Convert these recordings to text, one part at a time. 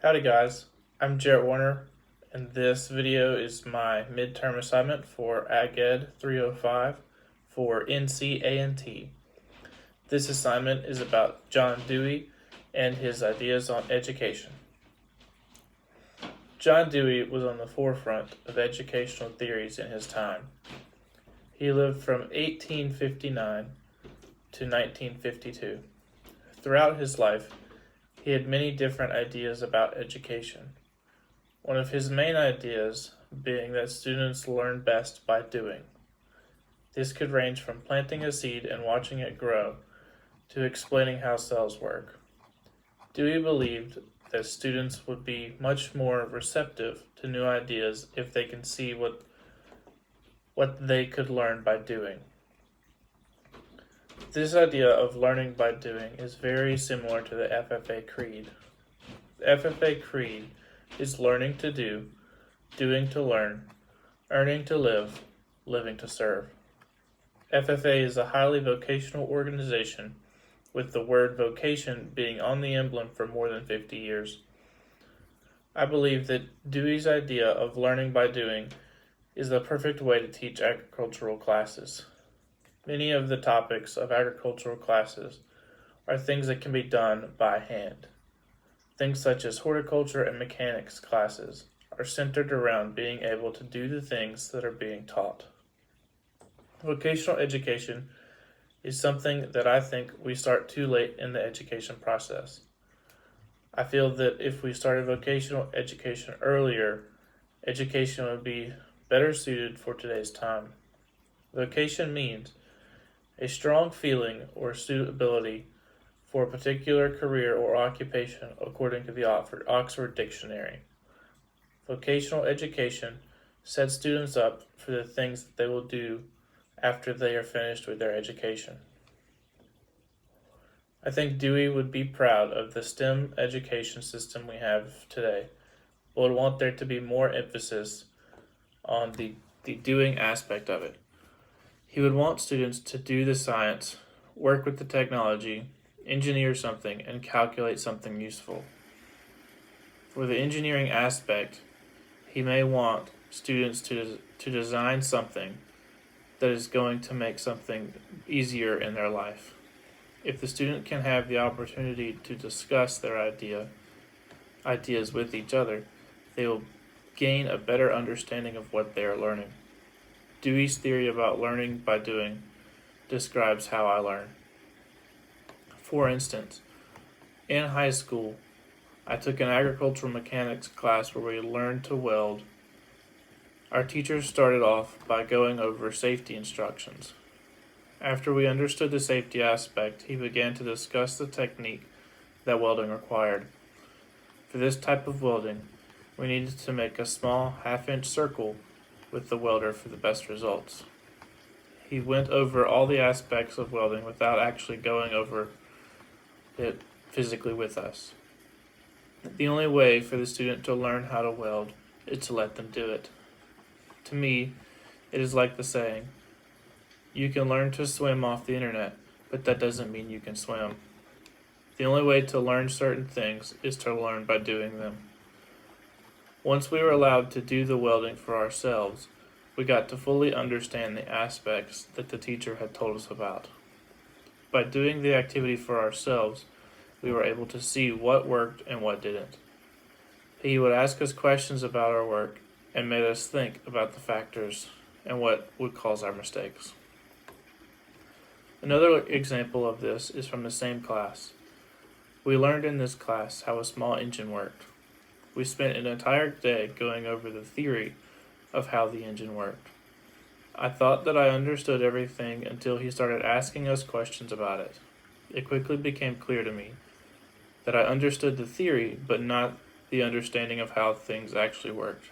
Howdy guys, I'm Jarrett Warner, and this video is my midterm assignment for AgEd 305 for NC A&T. This assignment is about John Dewey and his ideas on education. John Dewey was on the forefront of educational theories in his time. He lived from 1859 to 1952. Throughout his life, he had many different ideas about education. One of his main ideas being that students learn best by doing. This could range from planting a seed and watching it grow to explaining how cells work. Dewey believed that students would be much more receptive to new ideas if they can see what they could learn by doing. This idea of learning by doing is very similar to the FFA Creed. The FFA Creed is learning to do, doing to learn, earning to live, living to serve. FFA is a highly vocational organization with the word vocation being on the emblem for more than 50 years. I believe that Dewey's idea of learning by doing is the perfect way to teach agricultural classes. Many of the topics of agricultural classes are things that can be done by hand. Things such as horticulture and mechanics classes are centered around being able to do the things that are being taught. Vocational education is something that I think we start too late in the education process. I feel that if we started vocational education earlier, education would be better suited for today's time. Vocation means a strong feeling or suitability for a particular career or occupation according to the Oxford Dictionary. Vocational education sets students up for the things that they will do after they are finished with their education. I think Dewey would be proud of the STEM education system we have today, but would want there to be more emphasis on the doing aspect of it. He would want students to do the science, work with the technology, engineer something, and calculate something useful. For the engineering aspect, he may want students to design something that is going to make something easier in their life. If the student can have the opportunity to discuss their ideas with each other, they will gain a better understanding of what they are learning. Dewey's theory about learning by doing describes how I learn. For instance, in high school, I took an agricultural mechanics class where we learned to weld. Our teacher started off by going over safety instructions. After we understood the safety aspect, he began to discuss the technique that welding required. For this type of welding, we needed to make a small half-inch circle with the welder for the best results. He went over all the aspects of welding without actually going over it physically with us. The only way for the student to learn how to weld is to let them do it. To me, it is like the saying, you can learn to swim off the internet, but that doesn't mean you can swim. The only way to learn certain things is to learn by doing them. Once we were allowed to do the welding for ourselves, we got to fully understand the aspects that the teacher had told us about. By doing the activity for ourselves, we were able to see what worked and what didn't. He would ask us questions about our work and made us think about the factors and what would cause our mistakes. Another example of this is from the same class. We learned in this class how a small engine worked. We spent an entire day going over the theory of how the engine worked. I thought that I understood everything until he started asking us questions about it. It quickly became clear to me that I understood the theory, but not the understanding of how things actually worked.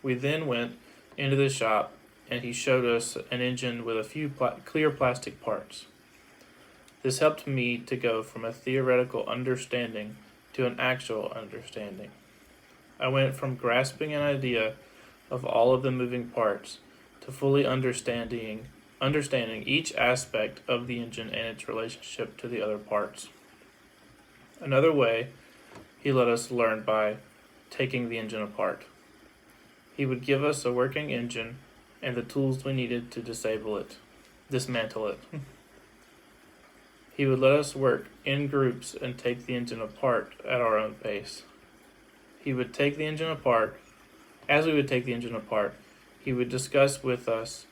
We then went into the shop and he showed us an engine with a few clear plastic parts. This helped me to go from a theoretical understanding to an actual understanding. I went from grasping an idea of all of the moving parts to fully understanding each aspect of the engine and its relationship to the other parts. Another way he let us learn by taking the engine apart. He would give us a working engine and the tools we needed to dismantle it. He would let us work in groups and take the engine apart at our own pace. He would take the engine apart. As we would take the engine apart, he would discuss with us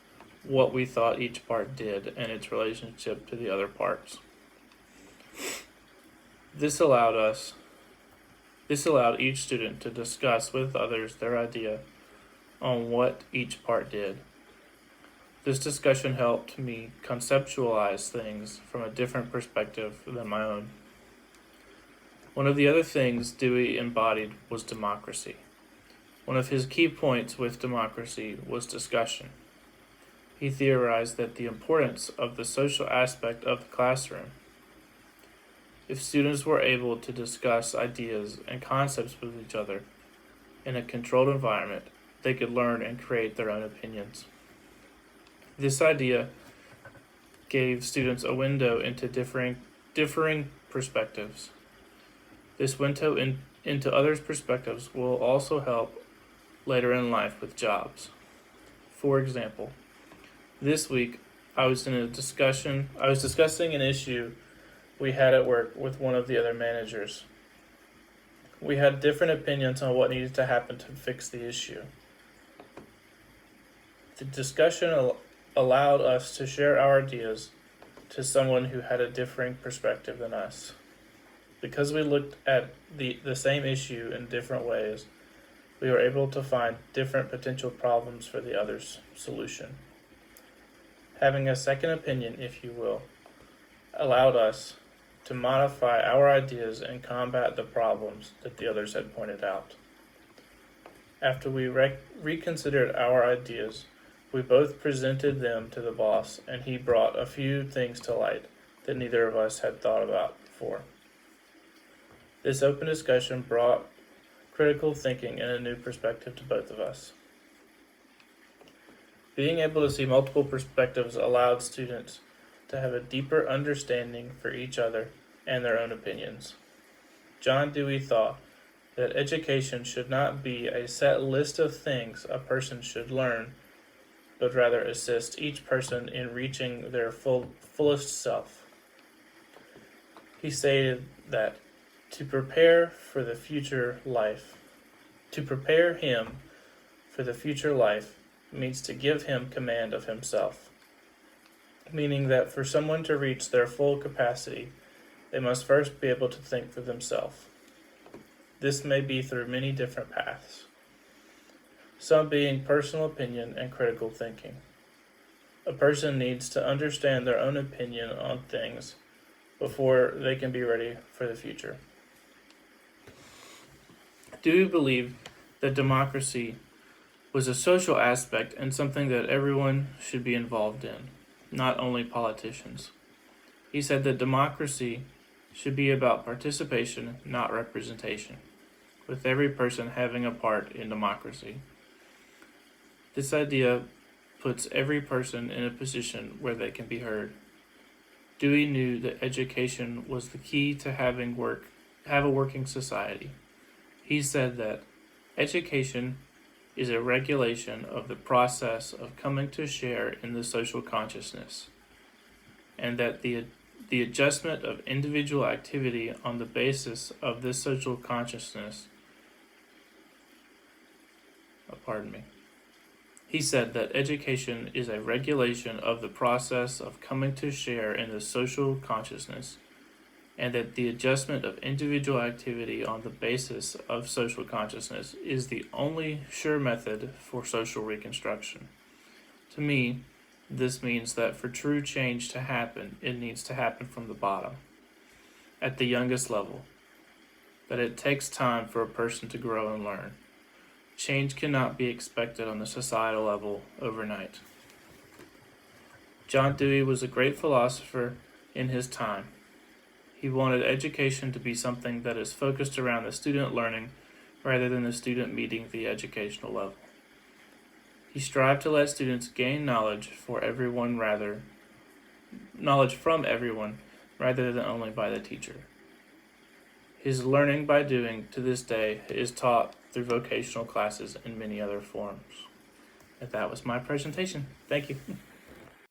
what we thought each part did and its relationship to the other parts. This allowed each student to discuss with others their idea on what each part did. This discussion helped me conceptualize things from a different perspective than my own. One of the other things Dewey embodied was democracy. One of his key points with democracy was discussion. He theorized that the importance of the social aspect of the classroom. If students were able to discuss ideas and concepts with each other in a controlled environment, they could learn and create their own opinions. This idea gave students a window into differing perspectives. This window into others' perspectives will also help later in life with jobs. For example, this week I was discussing an issue we had at work with one of the other managers. We had different opinions on what needed to happen to fix the issue. The discussion allowed us to share our ideas to someone who had a differing perspective than us. Because we looked at the same issue in different ways, we were able to find different potential problems for the other's solution. Having a second opinion, if you will, allowed us to modify our ideas and combat the problems that the others had pointed out. After we reconsidered our ideas, we both presented them to the boss, and he brought a few things to light that neither of us had thought about before. This open discussion brought critical thinking and a new perspective to both of us. Being able to see multiple perspectives allowed students to have a deeper understanding for each other and their own opinions. John Dewey thought that education should not be a set list of things a person should learn, but rather assist each person in reaching their fullest self. He stated that to prepare him for the future life means to give him command of himself, meaning that for someone to reach their full capacity, they must first be able to think for themselves. This may be through many different paths, some being personal opinion and critical thinking. A person needs to understand their own opinion on things before they can be ready for the future. Dewey believed that democracy was a social aspect and something that everyone should be involved in, not only politicians. He said that democracy should be about participation, not representation, with every person having a part in democracy. This idea puts every person in a position where they can be heard. Dewey knew that education was the key to have a working society. He said that education is a regulation of the process of coming to share in the social consciousness, and that the adjustment of individual activity on the basis of this social consciousness He said that education is a regulation of the process of coming to share in the social consciousness, and that the adjustment of individual activity on the basis of social consciousness is the only sure method for social reconstruction. To me, this means that for true change to happen, it needs to happen from the bottom, at the youngest level, that it takes time for a person to grow and learn. Change cannot be expected on the societal level overnight. John Dewey was a great philosopher in his time. He wanted education to be something that is focused around the student learning rather than the student meeting the educational level. He strived to let students gain knowledge from everyone rather than only by the teacher. His learning by doing to this day is taught through vocational classes and many other forms. And that was my presentation. Thank you.